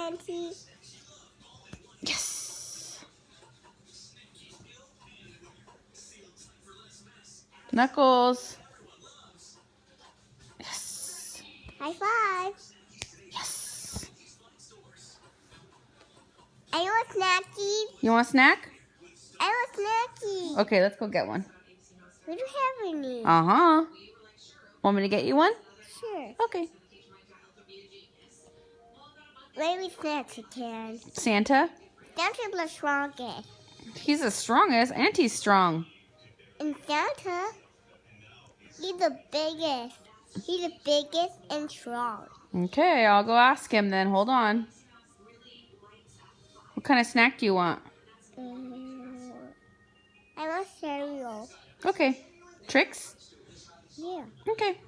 Auntie. Yes. Knuckles. Yes. High five. Yes. I want snacky. You want a snack? I want snacky. Okay, let's go get one. We don't have any. Uh-huh. Want me to get you one? Sure. Okay. Maybe snacks again. Santa? Santa's the strongest. He's the strongest. Auntie's strong. And Santa, he's the biggest. He's the biggest and strong. Okay, I'll go ask him then. Hold on. What kind of snack do you want? I want cereal. Okay. Tricks? Yeah. Okay.